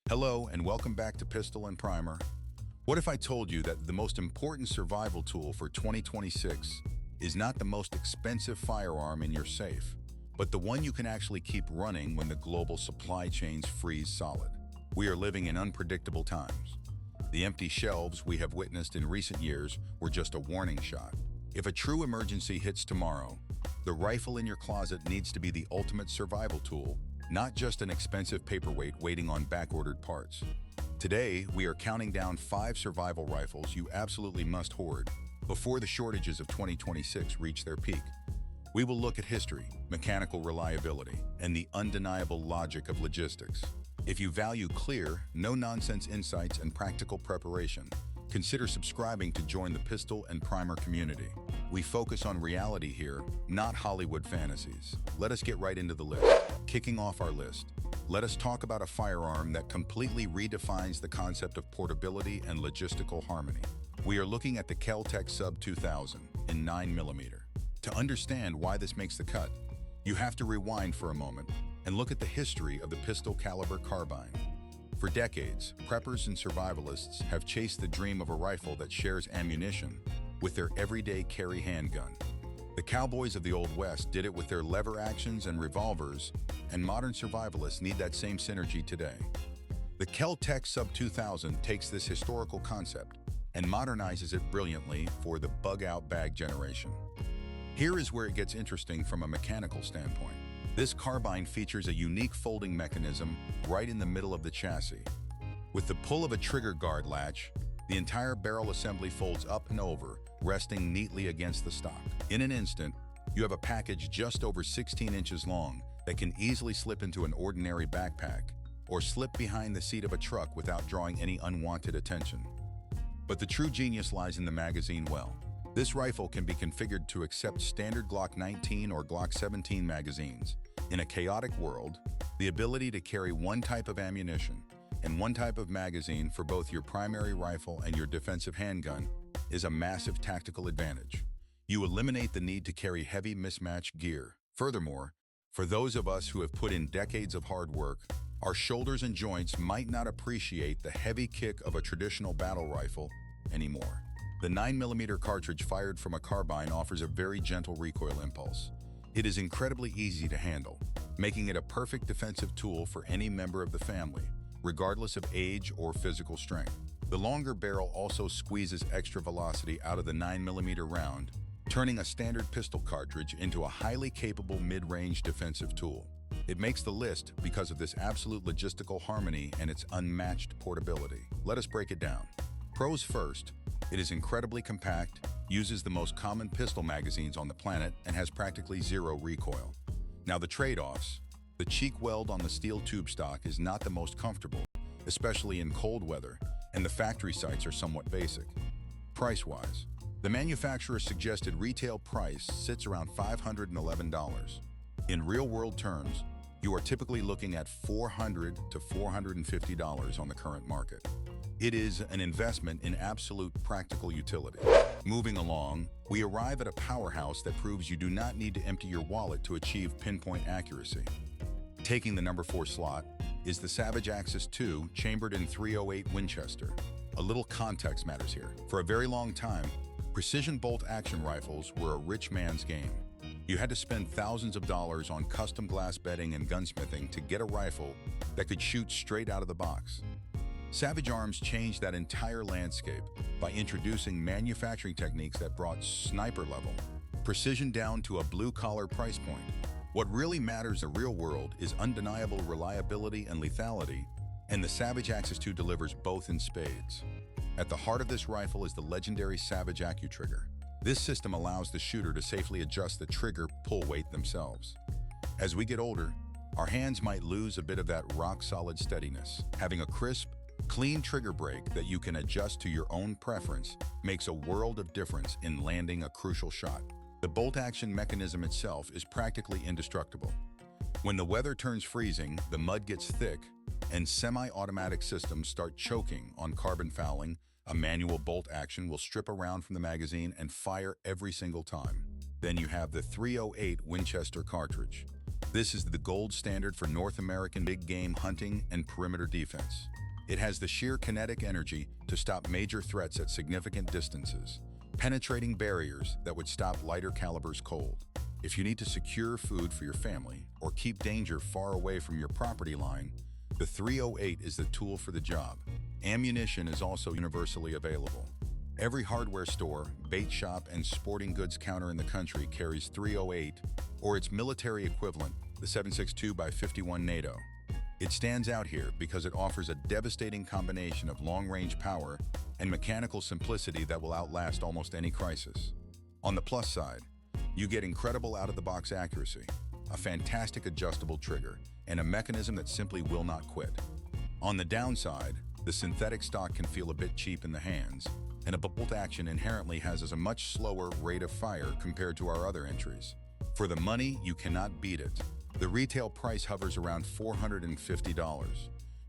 Hello and welcome back to Pistol and Primer. What if I told you that the most important survival tool for 2026 is not the most expensive firearm in your safe, but the one you can actually keep running when the global supply chains freeze solid? We are living in unpredictable times. The empty shelves we have witnessed in recent years were just a warning shot. If a true emergency hits tomorrow, the rifle in your closet needs to be the ultimate survival tool, not just an expensive paperweight waiting on back-ordered parts. Today, we are counting down 5 survival rifles you absolutely must hoard before the shortages of 2026 reach their peak. We will look at history, mechanical reliability, and the undeniable logic of logistics. If you value clear, no-nonsense insights and practical preparation, consider subscribing to join the Pistol and Primer community. We focus on reality here, not Hollywood fantasies. Let us get right into the list. Kicking off our list, let us talk about a firearm that completely redefines the concept of portability and logistical harmony. We are looking at the Kel-Tec Sub 2000 in 9mm. To understand why this makes the cut, you have to rewind for a moment and look at the history of the pistol caliber carbine. For decades, preppers and survivalists have chased the dream of a rifle that shares ammunition with their everyday carry handgun. The cowboys of the Old West did it with their lever actions and revolvers, and modern survivalists need that same synergy today. The Kel-Tec Sub 2000 takes this historical concept and modernizes it brilliantly for the bug-out bag generation. Here is where it gets interesting from a mechanical standpoint. This carbine features a unique folding mechanism right in the middle of the chassis. With the pull of a trigger guard latch, the entire barrel assembly folds up and over, resting neatly against the stock. In an instant, you have a package just over 16 inches long that can easily slip into an ordinary backpack or slip behind the seat of a truck without drawing any unwanted attention. But the true genius lies in the magazine well. This rifle can be configured to accept standard Glock 19 or Glock 17 magazines. In a chaotic world, the ability to carry one type of ammunition and one type of magazine for both your primary rifle and your defensive handgun is a massive tactical advantage. You eliminate the need to carry heavy mismatched gear. Furthermore, for those of us who have put in decades of hard work, our shoulders and joints might not appreciate the heavy kick of a traditional battle rifle anymore. The 9mm cartridge fired from a carbine offers a very gentle recoil impulse. It is incredibly easy to handle, making it a perfect defensive tool for any member of the family, regardless of age or physical strength. The longer barrel also squeezes extra velocity out of the 9mm round, turning a standard pistol cartridge into a highly capable mid-range defensive tool. It makes the list because of this absolute logistical harmony and its unmatched portability. Let us break it down. Pros first. It is incredibly compact, uses the most common pistol magazines on the planet, and has practically zero recoil. Now the trade-offs. The cheek weld on the steel tube stock is not the most comfortable, especially in cold weather, and the factory sights are somewhat basic. Price-wise, the manufacturer's suggested retail price sits around $511. In real-world terms, you are typically looking at $400 to $450 on the current market. It is an investment in absolute practical utility. Moving along, we arrive at a powerhouse that proves you do not need to empty your wallet to achieve pinpoint accuracy. Taking the number 4 slot is the Savage Axis II chambered in .308 Winchester. A little context matters here. For a very long time, precision bolt-action rifles were a rich man's game. You had to spend thousands of dollars on custom glass bedding and gunsmithing to get a rifle that could shoot straight out of the box. Savage Arms changed that entire landscape by introducing manufacturing techniques that brought sniper-level precision down to a blue-collar price point. What really matters in the real world is undeniable reliability and lethality, and the Savage Axis II delivers both in spades. At the heart of this rifle is the legendary Savage AccuTrigger. This system allows the shooter to safely adjust the trigger pull weight themselves. As we get older, our hands might lose a bit of that rock-solid steadiness. Having a crisp, clean trigger break that you can adjust to your own preference makes a world of difference in landing a crucial shot. The bolt-action mechanism itself is practically indestructible. When the weather turns freezing, the mud gets thick, and semi-automatic systems start choking on carbon fouling, a manual bolt action will strip a round from the magazine and fire every single time. Then you have the .308 Winchester cartridge. This is the gold standard for North American big game hunting and perimeter defense. It has the sheer kinetic energy to stop major threats at significant distances, penetrating barriers that would stop lighter calibers cold. If you need to secure food for your family or keep danger far away from your property line, the 308 is the tool for the job. Ammunition is also universally available. Every hardware store, bait shop, and sporting goods counter in the country carries 308 or its military equivalent, the 7.62x51 NATO. It stands out here because it offers a devastating combination of long-range power and mechanical simplicity that will outlast almost any crisis. On the plus side, you get incredible out-of-the-box accuracy, a fantastic adjustable trigger, and a mechanism that simply will not quit. On the downside, the synthetic stock can feel a bit cheap in the hands, and a bolt action inherently has a much slower rate of fire compared to our other entries. For the money, you cannot beat it. The retail price hovers around $450,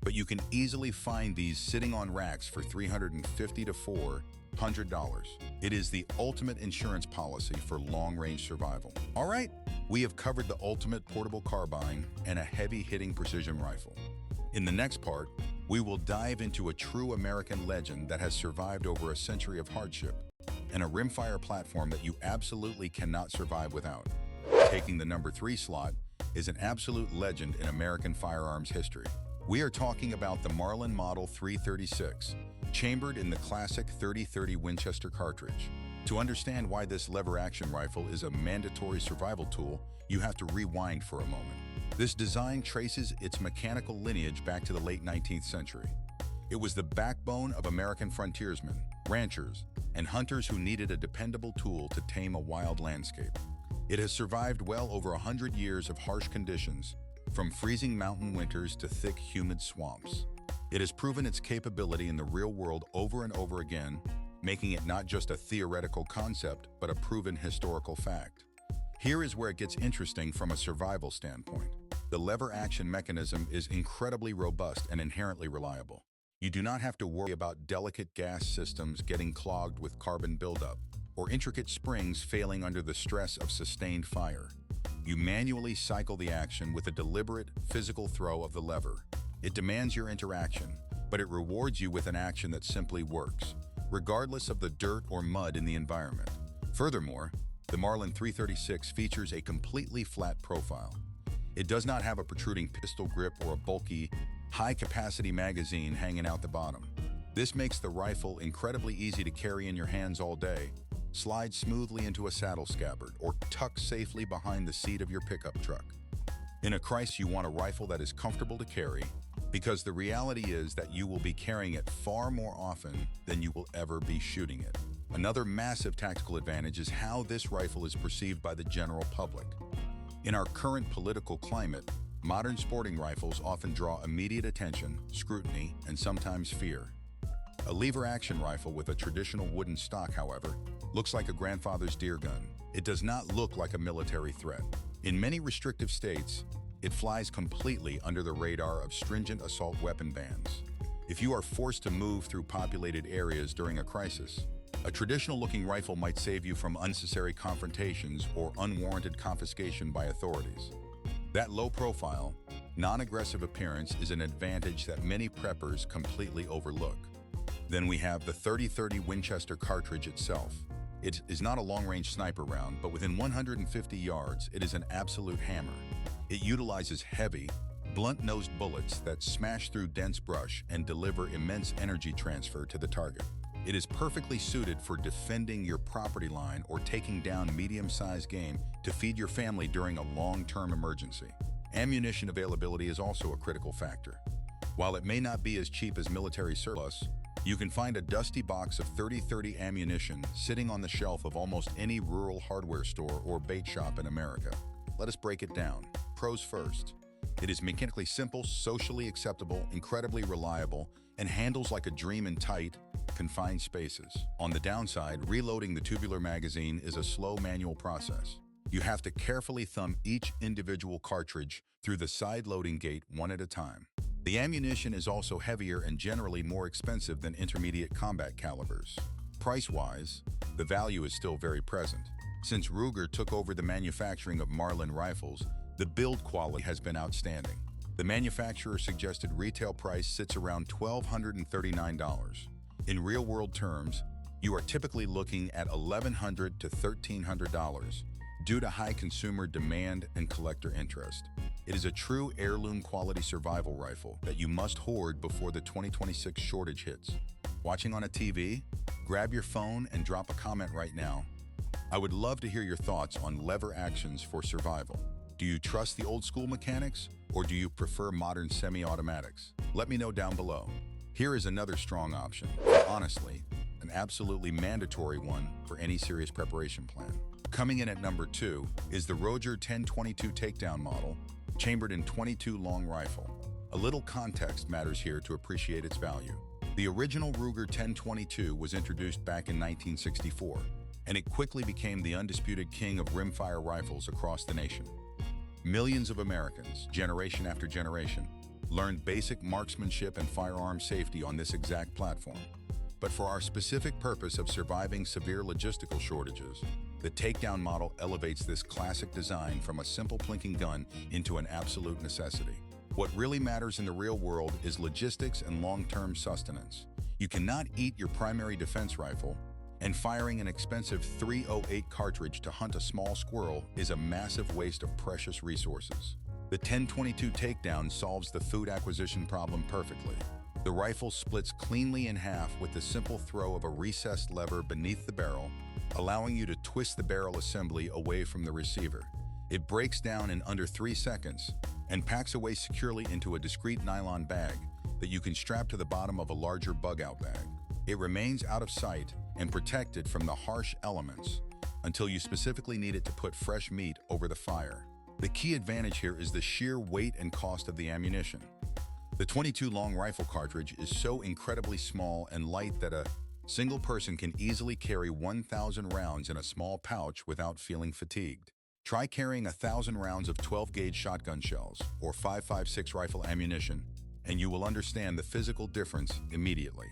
but you can easily find these sitting on racks for $350 to $400. It is the ultimate insurance policy for long-range survival. All right, we have covered the ultimate portable carbine and a heavy-hitting precision rifle. In the next part, we will dive into a true American legend that has survived over a century of hardship and a rimfire platform that you absolutely cannot survive without. Taking the number 3 slot is an absolute legend in American firearms history. We are talking about the Marlin Model 336, chambered in the classic 30-30 Winchester cartridge. To understand why this lever-action rifle is a mandatory survival tool, you have to rewind for a moment. This design traces its mechanical lineage back to the late 19th century. It was the backbone of American frontiersmen, ranchers, and hunters who needed a dependable tool to tame a wild landscape. It has survived well over 100 years of harsh conditions, from freezing mountain winters to thick, humid swamps. It has proven its capability in the real world over and over again, making it not just a theoretical concept, but a proven historical fact. Here is where it gets interesting from a survival standpoint. The lever-action mechanism is incredibly robust and inherently reliable. You do not have to worry about delicate gas systems getting clogged with carbon buildup, or intricate springs failing under the stress of sustained fire. You manually cycle the action with a deliberate, physical throw of the lever. It demands your interaction, but it rewards you with an action that simply works, regardless of the dirt or mud in the environment. Furthermore, the Marlin 336 features a completely flat profile. It does not have a protruding pistol grip or a bulky, high-capacity magazine hanging out the bottom. This makes the rifle incredibly easy to carry in your hands all day, slide smoothly into a saddle scabbard, or tuck safely behind the seat of your pickup truck. In a crisis, you want a rifle that is comfortable to carry, because the reality is that you will be carrying it far more often than you will ever be shooting it. Another massive tactical advantage is how this rifle is perceived by the general public. In our current political climate, modern sporting rifles often draw immediate attention, scrutiny, and sometimes fear. A lever-action rifle with a traditional wooden stock, however, looks like a grandfather's deer gun. It does not look like a military threat. In many restrictive states, it flies completely under the radar of stringent assault weapon bans. If you are forced to move through populated areas during a crisis, a traditional-looking rifle might save you from unnecessary confrontations or unwarranted confiscation by authorities. That low-profile, non-aggressive appearance is an advantage that many preppers completely overlook. Then we have the 30-30 Winchester cartridge itself. It is not a long-range sniper round, but within 150 yards, it is an absolute hammer. It utilizes heavy, blunt-nosed bullets that smash through dense brush and deliver immense energy transfer to the target. It is perfectly suited for defending your property line or taking down medium-sized game to feed your family during a long-term emergency. Ammunition availability is also a critical factor. While it may not be as cheap as military surplus, you can find a dusty box of 30-30 ammunition sitting on the shelf of almost any rural hardware store or bait shop in America. Let us break it down. Pros first. It is mechanically simple, socially acceptable, incredibly reliable, and handles like a dream in tight, confined spaces. On the downside, reloading the tubular magazine is a slow manual process. You have to carefully thumb each individual cartridge through the side loading gate one at a time. The ammunition is also heavier and generally more expensive than intermediate combat calibers. Price-wise, the value is still very present. Since Ruger took over the manufacturing of Marlin rifles, the build quality has been outstanding. The manufacturer's suggested retail price sits around $1,239. In real-world terms, you are typically looking at $1,100 to $1,300 due to high consumer demand and collector interest. It is a true heirloom quality survival rifle that you must hoard before the 2026 shortage hits. Watching on a TV? Grab your phone and drop a comment right now. I would love to hear your thoughts on lever actions for survival. Do you trust the old school mechanics, or do you prefer modern semi-automatics? Let me know down below. Here is another strong option, honestly, an absolutely mandatory one for any serious preparation plan. Coming in at number 2 is the Forager 1022 Takedown model, chambered in .22 long rifle. A little context matters here to appreciate its value. The original Ruger 1022 was introduced back in 1964, and it quickly became the undisputed king of rimfire rifles across the nation. Millions of Americans, generation after generation, learned basic marksmanship and firearm safety on this exact platform. But for our specific purpose of surviving severe logistical shortages, the Takedown model elevates this classic design from a simple plinking gun into an absolute necessity. What really matters in the real world is logistics and long-term sustenance. You cannot eat your primary defense rifle, and firing an expensive .308 cartridge to hunt a small squirrel is a massive waste of precious resources. The 1022 Takedown solves the food acquisition problem perfectly. The rifle splits cleanly in half with the simple throw of a recessed lever beneath the barrel, allowing you to twist the barrel assembly away from the receiver. It breaks down in under 3 seconds and packs away securely into a discreet nylon bag that you can strap to the bottom of a larger bug-out bag. It remains out of sight and protected from the harsh elements until you specifically need it to put fresh meat over the fire. The key advantage here is the sheer weight and cost of the ammunition. The .22 long rifle cartridge is so incredibly small and light that a single person can easily carry 1,000 rounds in a small pouch without feeling fatigued. Try carrying 1,000 rounds of 12-gauge shotgun shells or 5.56 rifle ammunition, and you will understand the physical difference immediately.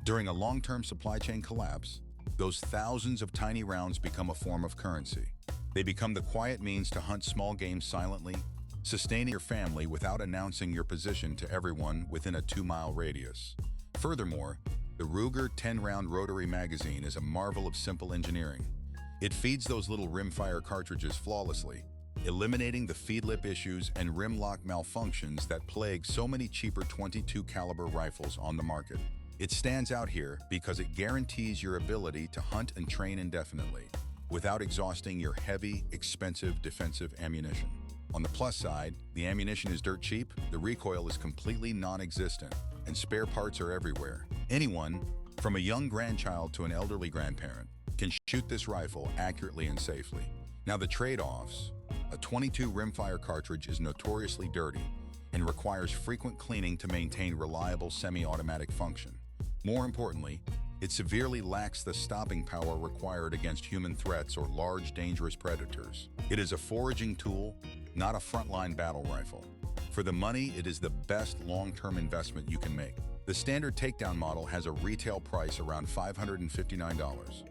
During a long-term supply chain collapse, those thousands of tiny rounds become a form of currency. They become the quiet means to hunt small game silently, sustaining your family without announcing your position to everyone within a 2-mile radius. Furthermore, the Ruger 10-round rotary magazine is a marvel of simple engineering. It feeds those little rimfire cartridges flawlessly, eliminating the feed lip issues and rim lock malfunctions that plague so many cheaper .22 caliber rifles on the market. It stands out here because it guarantees your ability to hunt and train indefinitely, without exhausting your heavy, expensive defensive ammunition. On the plus side, the ammunition is dirt cheap, the recoil is completely non-existent, and spare parts are everywhere. Anyone, from a young grandchild to an elderly grandparent, can shoot this rifle accurately and safely. Now the trade-offs. A .22 rimfire cartridge is notoriously dirty and requires frequent cleaning to maintain reliable semi-automatic function. More importantly, it severely lacks the stopping power required against human threats or large dangerous predators. It is a foraging tool, not a frontline battle rifle. For the money, it is the best long-term investment you can make. The standard Takedown model has a retail price around $559.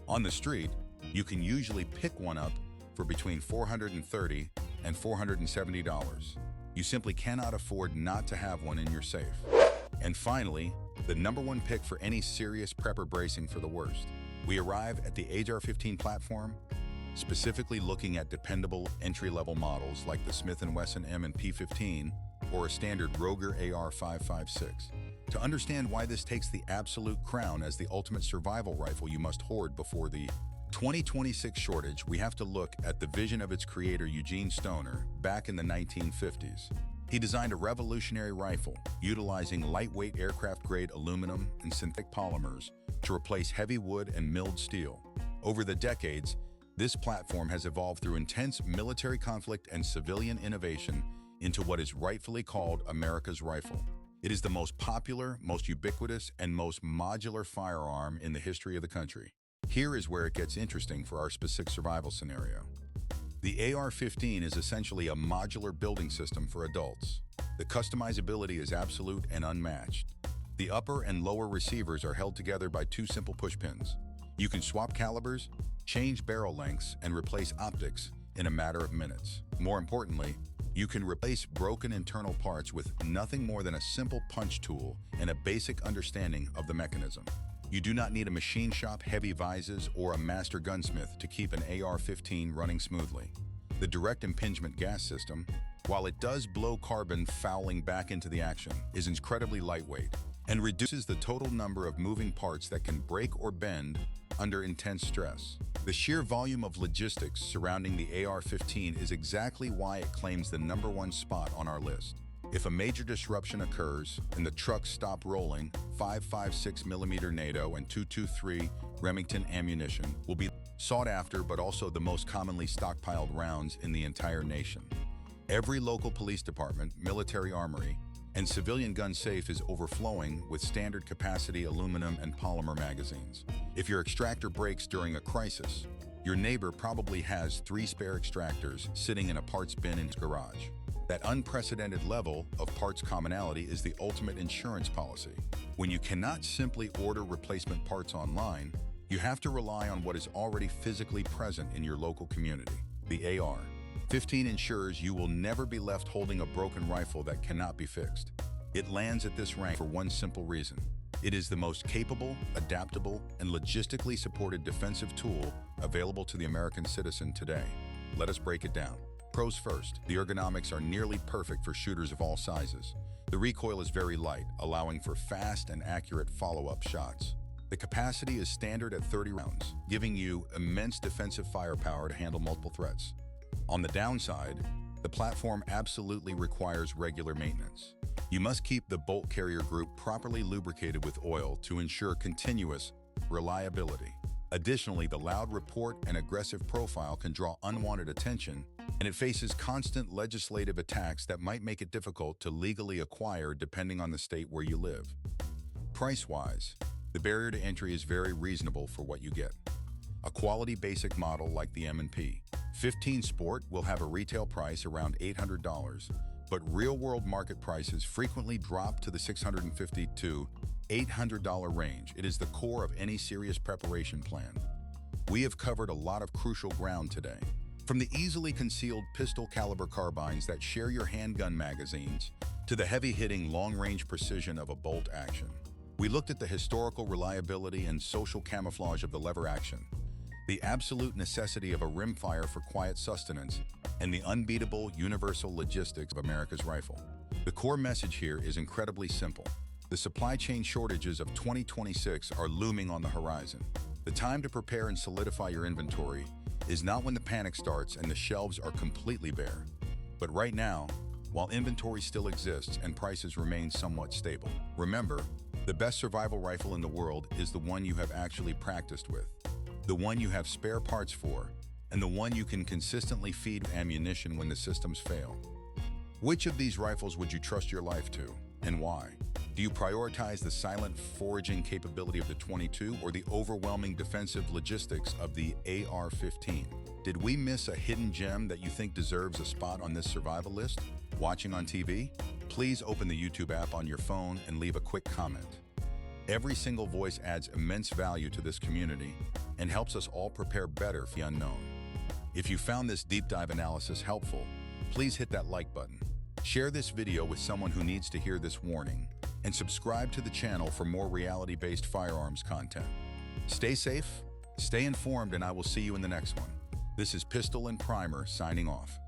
On the street, you can usually pick one up for between $430 and $470. You simply cannot afford not to have one in your safe. And finally, the #1 pick for any serious prepper bracing for the worst. We arrive at the AR-15 platform, specifically looking at dependable entry-level models like the Smith & Wesson M&P 15 or a standard Ruger AR-556. To understand why this takes the absolute crown as the ultimate survival rifle you must hoard before the 2026 shortage, we have to look at the vision of its creator Eugene Stoner back in the 1950s. He designed a revolutionary rifle, utilizing lightweight aircraft-grade aluminum and synthetic polymers to replace heavy wood and milled steel. Over the decades, this platform has evolved through intense military conflict and civilian innovation into what is rightfully called America's rifle. It is the most popular, most ubiquitous, and most modular firearm in the history of the country. Here is where it gets interesting for our specific survival scenario. The AR-15 is essentially a modular building system for adults. The customizability is absolute and unmatched. The upper and lower receivers are held together by 2 simple push pins. You can swap calibers, change barrel lengths, and replace optics in a matter of minutes. More importantly, You can replace broken internal parts with nothing more than a simple punch tool and a basic understanding of the mechanism. You do not need a machine shop, heavy vises, or a master gunsmith to keep an AR-15 running smoothly. The direct impingement gas system, while it does blow carbon fouling back into the action, is incredibly lightweight and reduces the total number of moving parts that can break or bend under intense stress. The sheer volume of logistics surrounding the AR-15 is exactly why it claims the #1 spot on our list. If a major disruption occurs and the trucks stop rolling, 5.56mm NATO and 223 Remington ammunition will be sought after, but also the most commonly stockpiled rounds in the entire nation. Every local police department, military armory, and civilian gun safe is overflowing with standard capacity aluminum and polymer magazines. If your extractor breaks during a crisis, your neighbor probably has 3 spare extractors sitting in a parts bin in his garage. That unprecedented level of parts commonality is the ultimate insurance policy. When you cannot simply order replacement parts online, you have to rely on what is already physically present in your local community. The AR-15 ensures you will never be left holding a broken rifle that cannot be fixed. It lands at this rank for one simple reason. It is the most capable, adaptable, and logistically supported defensive tool available to the American citizen today. Let us break it down. Pros first. The ergonomics are nearly perfect for shooters of all sizes. The recoil is very light, allowing for fast and accurate follow-up shots. The capacity is standard at 30 rounds, giving you immense defensive firepower to handle multiple threats. On the downside, the platform absolutely requires regular maintenance. You must keep the bolt carrier group properly lubricated with oil to ensure continuous reliability. Additionally, the loud report and aggressive profile can draw unwanted attention, and it faces constant legislative attacks that might make it difficult to legally acquire depending on the state where you live. Price-wise, the barrier to entry is very reasonable for what you get. A quality basic model like the M&P 15 Sport will have a retail price around $800, but real-world market prices frequently drop to the $650 to $800 range. It is the core of any serious preparation plan. We have covered a lot of crucial ground today. From the easily concealed pistol caliber carbines that share your handgun magazines to the heavy-hitting long-range precision of a bolt action. We looked at the historical reliability and social camouflage of the lever action, the absolute necessity of a rimfire for quiet sustenance, and the unbeatable universal logistics of America's rifle. The core message here is incredibly simple. The supply chain shortages of 2026 are looming on the horizon. The time to prepare and solidify your inventory is not when the panic starts and the shelves are completely bare, but right now, while inventory still exists and prices remain somewhat stable. Remember, the best survival rifle in the world is the one you have actually practiced with, the one you have spare parts for, and the one you can consistently feed ammunition when the systems fail. Which of these rifles would you trust your life to, and why? Do you prioritize the silent foraging capability of the 22 or the overwhelming defensive logistics of the AR-15? Did we miss a hidden gem that you think deserves a spot on this survival list? Watching on TV? Please open the YouTube app on your phone and leave a quick comment. Every single voice adds immense value to this community and helps us all prepare better for the unknown. If you found this deep dive analysis helpful, please hit that like button. Share this video with someone who needs to hear this warning, and subscribe to the channel for more reality-based firearms content. Stay safe, stay informed, and I will see you in the next one. This is Pistol and Primer signing off.